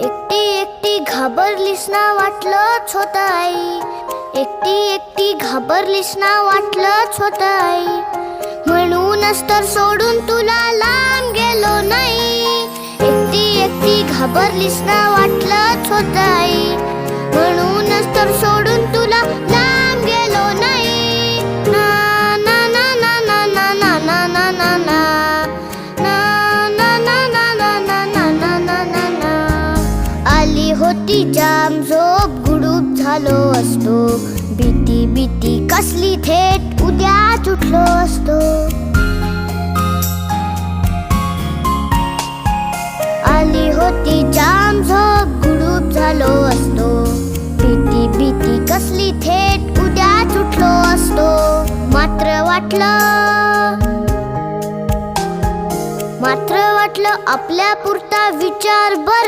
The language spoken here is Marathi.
एकटी एकटी घाबरलीस ना वाटलंच होतं आई, एकटी एकटी घाबरलीस ना वाटलंच होतं आई, म्हणूनच तर सोडून तुला लांब गेलो नाही. एकटी एकटी घाबरलीस ना वाटलंच होतं आई, म्हणूनच तर सोडून तुला लांब गेलो नाही. ना ना ना ना ना ना ना ना ना ना ना आली होती जाम झोप, गुडूप झालो असतो, भीती भीती कसली थेट उद्याच उठलो असतो. आली होती जाम झोप, गुडूप झालो असतो, भीती भीती कसली थेट उद्याच उठलो असतो. मात्र वाटलं आपल्या पुरता विचार बरा.